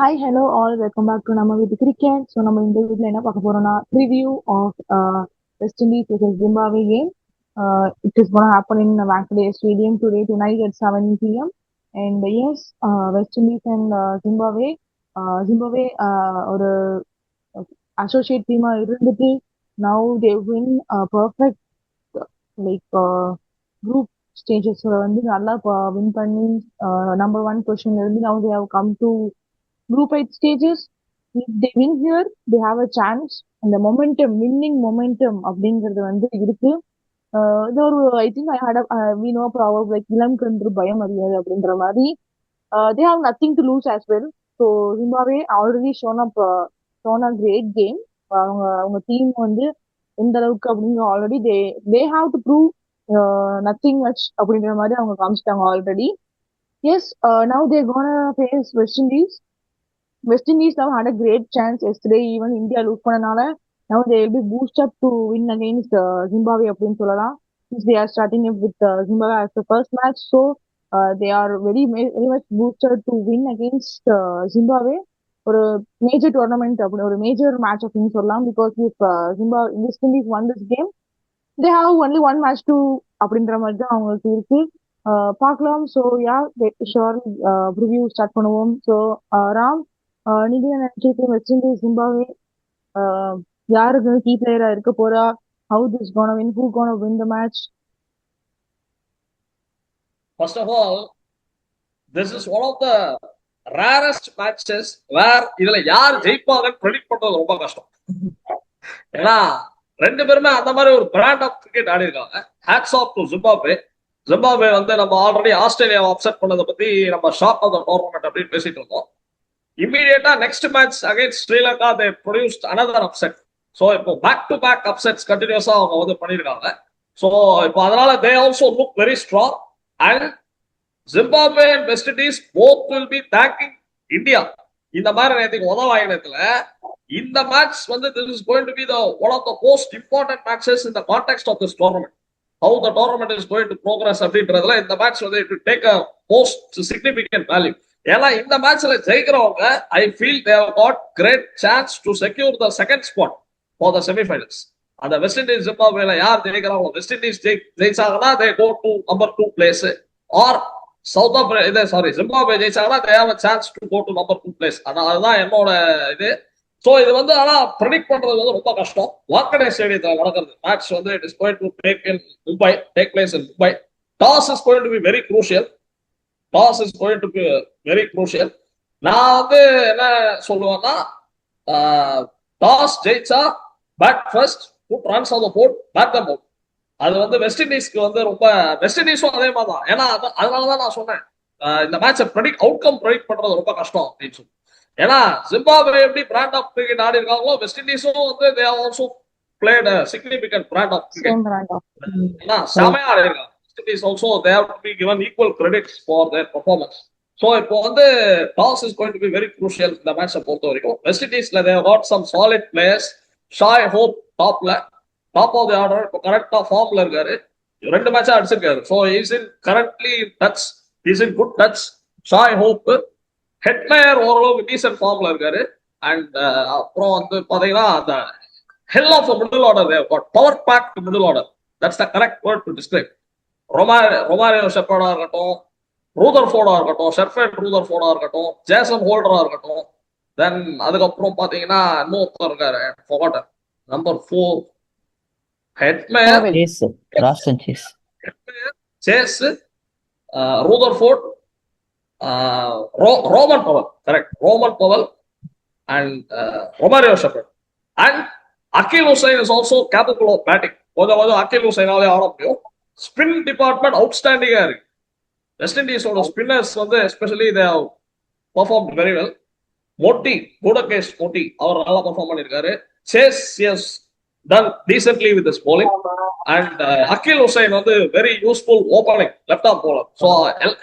Hi, hello all. Welcome back to நம்ம வீட்டு cricket. So நம்ம இந்த வீடியோல என்ன பார்க்க போறோம்னா preview of West Indies vs Zimbabwe game. It is going to happen in Wankhede Stadium today tonight at 7 p.m. And yes, West Indies and Zimbabwe ஒரு associate team இருந்துட்டு now they win perfect like group stages வந்து நல்லா win பண்ணி number one position இருந்து now they have come to group 8 stages. If they win here, they have a chance. And the momentum, winning momentum அப்படிங்கிறது வந்து இருக்கு. இது ஒரு I think I hate we know probably like இளம் கன்று பயம் அறியாது அப்படின்ற மாதிரி they have nothing to lose as well. So Zimbabwe already shown a great game. அவங்க அவங்க டீம் வந்து எந்த அளவுக்கு அப்படிங்கிற already they have to prove nothing much அப்படின்ற மாதிரி அவங்க காமிச்சிட்டாங்க already. Yes, now they're gonna face West Indies. West Indies now had a great chance yesterday. Even India lose பண்ணனால now they will be boosted up to win against Zimbabwe அப்படின்னு சொல்லலாம். Since they are starting up with Zimbabwe as the first match, so they are very much boosted to win against Zimbabwe. ஒரு major tournament அப்படி ஒரு major match அப்படின்னு சொல்லலாம். Because if Zimbabwe West Indies won this game, they have only one match to அப்படின்ற மாதிரி தான் அவங்களுக்கு இருக்கு. பார்க்கலாம். So yeah sure preview start பண்ணுவோம். ஸோ ராம், நீங்க என்ன நினைச்சிருக்கீங்க? வெஸ்ட் இண்டீஸ் ஜிம்பாப்வே யாருக்கு கீ பிளேயரா இருக்க போறா? How this gonna win, who gonna win the match? First of all, this is one of the rarest matches where இதுல யார் ஜெயிப்பாங்கன்னு ப்ரெடிக்ட் பண்றது ரொம்ப கஷ்டம். ஏன்னா ரெண்டு பேருமே அந்த மாதிரி ஒரு பிராண்ட் ஆஃப் கிரிக்கெட் ஆடி இருக்காங்க. Hats off to Zimbabwe. Zimbabwe வந்து நம்ம ஆல்ரெடி ஆஸ்திரேலியாவை அப்செட் பண்ணதை பத்தி நம்ம ஷாக் ஆஃப் த டோர்னமெண்ட் அப்படின்னு பேசிட்டு இருக்கோம். இமீடியட்டா நெக்ஸ்ட் மேட்ச் அகைன்ஸ்ட் ஸ்ரீலங்கா தே ப்ரொடியூஸ்ட் அனதர் அப்செட். ஸோ இப்போ பேக் டு பேக் அப்செட்ஸ் கண்டினியூஸா அவங்க வந்து பண்ணியிருக்காங்க. ஸோ இப்போ அதனால they also look very strong. And Zimbabwe and west Indies both will be thanking India. இந்த மாதிரி நேரத்துக்கு உதவாயினத்துல இந்த மேட்ச் வந்து this is going to be the one of the most important matches in the context of this tournament. How the tournament is going to progress அப்படின்றதுல இந்த match வந்து it will take a most significant value. ஏன்னா இந்த மேட்ச்ல ஜெயிக்கிறவங்க I feel they have got great chance to secure the second spot for the semifinals. அந்த West Indies ஜிம்பாப்வேல யார் ஜெயிக்கிறாங்க, வெஸ்ட் இண்டீஸ் ஜெயிச்சாங்கன்னா they go to number 2 place. Or South Africa Zimbabwe ஜெயிச்சாங்கன்னா they have a chance to go to number 2 place. அதுதான் என்னோட இது. So இது வந்து ஆனா ப்ரெடிக்ட் பண்றது வந்து ரொம்ப கஷ்டம். வாங்கடே ஸ்டேடியத்துல நடக்கிறது மேட்ச் வந்து it is going to take place in Mumbai. Toss is going to be very crucial. நான் வந்து என்ன சொல்லுவேன்னா, டாஸ் ஜெயிச்சா bat first, put runs on the board, bat the board. அது வந்து வெஸ்ட் இண்டீஸ்க்கு வந்து ரொம்ப, வெஸ்ட் இண்டீஸும் அதே மாதிரி தான். ஏன்னா அதனாலதான் நான் சொன்னேன் இந்த மேட்சை அவுட்கம் ப்ரெடிக்ட் பண்றது ரொம்ப கஷ்டம் அப்படின்னு சொல்லி. ஏன்னா ஜிம்பாப்வே எப்படி பிராண்ட் ஆஃப் கிரிக்கெட் ஆடி இருக்காங்களோ வெஸ்ட் இண்டீஸும் வந்து they also played significant brand of cricket. ஏன்னா செமையா ஆடி இருக்காங்க. West Indies also they have to be given equal credits for their performance. So இப்போ வந்து toss is going to be very crucial இந்த மேட்சை பொறுத்த வரைக்கும். வெஸ்ட் இண்டீஸ்ல they got some solid players. Shai Hope top of the order இப்போ கரெக்டா ஃபார்ம்ல இருக்காரு. 2 மேட்சா அடிச்சிருக்காரு. So is in currently touch, is in good touch. Shai Hope, Hetmyer ஓரளவுக்கு டீசன்ட் ஃபார்ம்ல இருக்காரு. அண்ட் அப்புறம் வந்து பாத்தீங்கன்னா அந்த hell of middle order, power pack middle order, that's the correct word to describe. Romario ஷெப்பர்டா இருக்கட்டும், ரூதர்ஃபோர்டா இருக்கட்டும், ஷெர்ஃபேட் ரூதர்ஃபோர்டா இருக்கட்டும், ஜேசன் ஹோல்டரா இருக்கட்டும். தென் அதுக்கப்புறம் பாத்தீங்கன்னா இன்னொருத்தர் இருக்காரு, number 4 Hetmyer, Chase, Rutherford, Rovman Powell, correct, Rovman Powell and Romario Shepherd. And Akeal Hosein is also capable of batting. கொஞ்சம் அகில் ஹுசைனாலே ஆட முடியும். ஸ்பின் டிபார்ட்மெண்ட் அவுட்ஸ்டாண்டிங்கா இருக்கு. வெஸ்ட் இண்டீஸோட ஸ்பின்னர்ஸ் வந்து especially they have performed very well. Motie, Gudakesh Motie அவர் நல்லா பெர்ஃபார்ம் பண்ணிருக்காரு. Chase has done decently with his bowling. And Akil Hussain வந்து very useful opening left arm bowler. So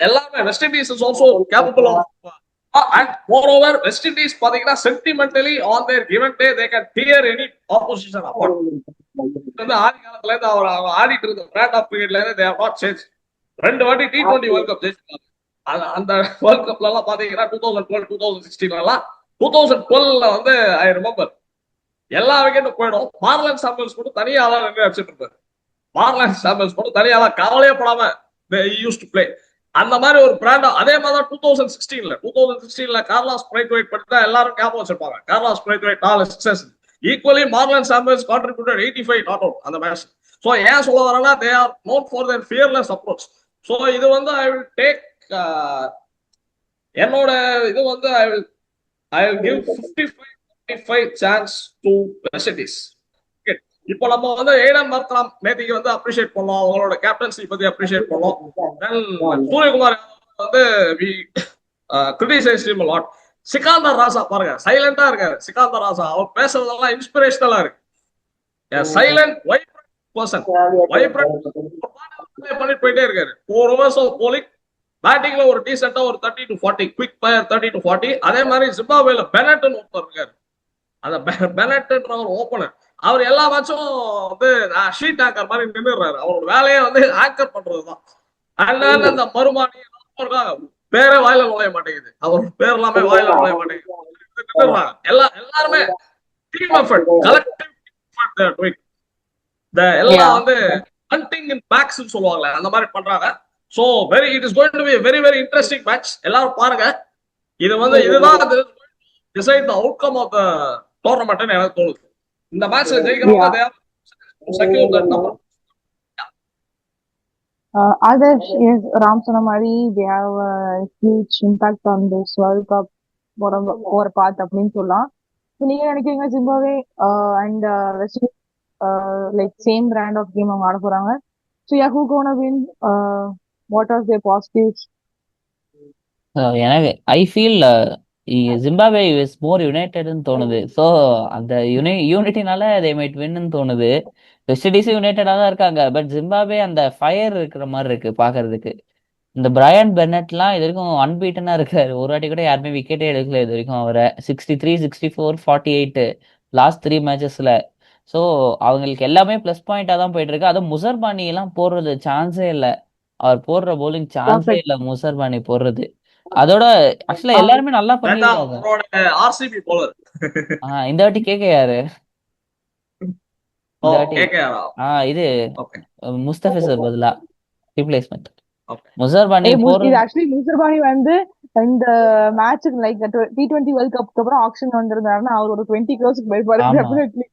எல்லாமே West Indies is also capable of and moreover West Indies பாத்தீங்கன்னா sentimentally on their given day they can tear any opposition apart. வந்து ஆதி காலத்துல இருந்து அவர் ஆடிட்டு இருந்த brand of கிரிக்கெட்ல இருந்து they have not changed. 2 வாட்டி T20 வேர்ல்ட் கப் ஜெயிச்சிருக்காங்க. அந்த வேர்ல்ட் கப்ல எல்லாம் பாத்தீங்கன்னா 2012 2016 எல்லாம் 2012 வந்து ஐ ரிமெம்பர் எல்லா விக்கெட்டும் போயிடும். மார்லன் சாமுவல்ஸ் மட்டும் தனியா ஆளா நின்று அடிச்சிட்டு இருப்பாரு. மார்லன் சாமுவல்ஸ் மட்டும் தனியா கவலையே படாம யூஸ் டு பிளே. அந்த மாதிரி ஒரு பிராண்ட். அதே மாதிரி தான் 2016ல கார்லாஸ் பிரைத்வைட் பத்தி தான் எல்லாரும் ஞாபகம் வச்சிருப்பாங்க. Carlos Brathwaite 4 sixes. Equally Marlon Samuels contributed 85 not out அந்த மேட்ச். சோ ஏன் சொல்ல வரேன்னா they are known for their fearless approach. So இது வந்து ஐ வில் டேக் என்னோட இது வந்து I will give 55 chance to West Indies. இப்போ நம்ம வந்து ஏடன் மர்க்ராம் நேத்திக்கு வந்து அப்ரிஷியேட் பண்ணோம். அவங்களோட கேப்டன்சி பத்தி அப்ரிஷியேட் பண்ணோம். சூரியகுமார் வந்து we criticise him a lot. Sikandar Raza பாருங்க சைலண்டா இருக்காரு. சிகாந்தர் ராசா அவர் பேசுறதெல்லாம் இன்ஸ்பிரேஷனலா இருக்கு. Silent vibrant person. வைப்ரண்ட் பண்ணிட்டு போயிட்டே இருக்காரு. 4 ஓவர்ஸ் ஆஃப் போலிங். பேட்டிங்ல ஒரு டீசெண்டா ஒரு 30 to 40 குவிக் ஃபயர் 30 to 40. அதே மாதிரி ஜிம்பாப்வேல பெனட்னு ஒருத்தர் இருக்காரு. அந்த பெனட்ன்ற ஒரு ஓபனர். அவர் எல்லா மேட்சும் வந்து ஷீட் ஆங்கர் மாதிரி நின்றுறாரு. அவரோட வேலையை வந்து ஆங்கர் பண்றதுதான். அந்த மருமானி பேரே வாயில நுழைய மாட்டேங்குது. அவரோட பேர் எல்லாமே வாயில நுழைய மாட்டேங்குது. எல்லாருமே டீம் எஃபர்ட், கலெக்டிவ் எஃபர்ட். எல்லாம் வந்து ஹண்டிங் இன் பேக்ஸ் சொல்லுவாங்களே அந்த மாதிரி பண்றாங்க. So it is going to be very very interesting match. எல்லாரும் பாருங்க. இது வந்து இதுதான் decide the outcome of the tournament எனக்கு தோணுது. இந்த மேட்ச்ல ஜெயிக்கிறவங்க secure the number. Others, yes, Ram Sonamari, they have a huge impact on this World Cup ஒரு பார்ட் அப்படின்னு சொல்லலாம். ஸோ நீங்க நினைக்கிறீங்க Zimbabwe and West like same brand of game அவங்க ஆட போறாங்க. So ya who gonna win? What are their positives? எனக்கு I feel Zimbabwe is more யுனைடெட்னு தோணுது. ஸோ அந்த யூனிட்டினால தே மைட் வின்னு தோணுது. வெஸ்ட் இண்டீஸும் யுனைடெடாக தான் இருக்காங்க. பட் ஜிம்பாப்வே அந்த ஃபயர் இருக்கிற மாதிரி இருக்கு பாக்குறதுக்கு. இந்த பிரையன் பெர்னட்லாம் இது வரைக்கும் அன்பீட்டனா இருக்காரு. ஒரு வாட்டி கூட யாருமே விக்கெட்டே எடுக்கல இது வரைக்கும் அவரை. 63, 64, 48 லாஸ்ட் 3 மேட்சஸ்ல. ஸோ அவங்களுக்கு எல்லாமே பிளஸ் பாயிண்டா தான் போயிட்டு இருக்கு. அதுவும் முசர்பானி எல்லாம் போடுறது சான்ஸே இல்லை. அவர் போடுற போலிங் சான்ஸே இல்லை முசர்பானி போடுறது. அதோட ஆக்சுவலா எல்லாருமே நல்லா பண்ணிருக்காங்க. ஆர்சிபி போலர் இந்த வாட்டி கேக்கையாரு இந்த வாட்டி இது முஸ்தபிசர் பதிலா ரீப்ளேஸ்மெண்ட் முசர்பானி இது ஆக்சுவலி முசர்பானி வந்து இந்த மேட்சுக்கு லைக் T20 வேர்ல்ட் கப்க்கு அப்புறம் ஆக்ஷன் வந்திருந்தாருன்னா அவர் ஒரு 20 crores போயிருப்பாரு டெஃபினெட்லி.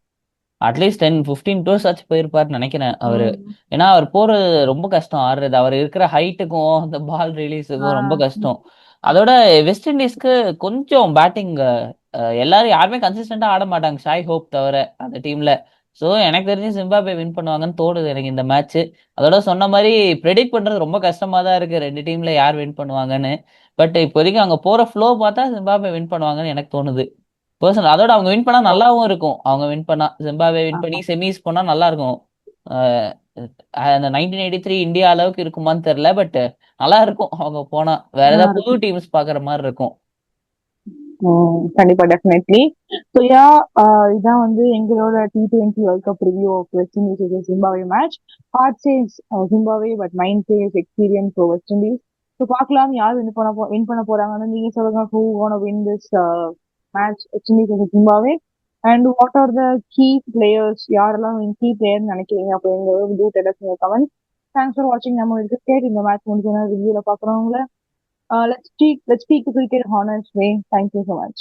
அட்லீஸ்ட் 10-15 crores ஆச்சு போயிருப்பாருன்னு நினைக்கிறேன் அவரு. ஏன்னா அவர் போறது ரொம்ப கஷ்டம் ஆடுறது. அவர் இருக்கிற ஹைட்டுக்கும் அந்த பால் ரிலீஸுக்கும் ரொம்ப கஷ்டம். அதோட வெஸ்ட் இண்டீஸ்க்கு கொஞ்சம் பேட்டிங் எல்லாரும் யாருமே கன்சிஸ்டன்டா ஆட மாட்டாங்க ஷாய் ஹோப் தவிர அந்த டீம்ல. ஸோ எனக்கு தெரிஞ்சு ஜிம்பாப்வே வின் பண்ணுவாங்கன்னு தோணுது எனக்கு இந்த மேட்ச். அதோட சொன்ன மாதிரி ப்ரெடிக்ட் பண்றது ரொம்ப கஷ்டமா தான் இருக்கு ரெண்டு டீம்ல யார் வின் பண்ணுவாங்கன்னு. பட் இப்போதைக்கு அங்க போற ஃப்ளோ பார்த்தா ஜிம்பாப்வே வின் பண்ணுவாங்கன்னு எனக்கு தோணுது பர்சனல். அதோட அவங்க வின் பண்ணா நல்லாவும் இருக்கும். அவங்க வின் பண்ணா ஜிம்பாப்வே வின் பண்ணி செமிஸ் போனா நல்லா இருக்கும். அந்த 1983 இந்தியா அளவுக்கு இருக்குமான்னு தெரியல. பட் நல்லா இருக்கும் அவங்க போனா. வேற ஏதாவது புது டீம்ஸ் பாக்குற மாதிரி இருக்கும். கண்டிப்பா டெஃபினெட்லி. ஸோ இதான் வந்து எங்களோட T20 world cup review of West Indies Zimbabwe match. Heart says Zimbabwe but mind says experience for West Indies. So பார்க்கலாம் யார் வின் பண்ண போறாங்கன்னு. நீங்க சொல்லுங்க who gonna win this match west Indies Zimbabwe and what are the key players? யாரெல்லாம் key player நினைக்கிறீங்க? அப்போ எங்க do tell us in the comments. Thanks for watching. நம்ம கிரிக்கெட் இந்த match முடிஞ்சோன்னா ரிவ்யூல பாக்குறவங்கள let's speak the cricket honest way. Thank you so much.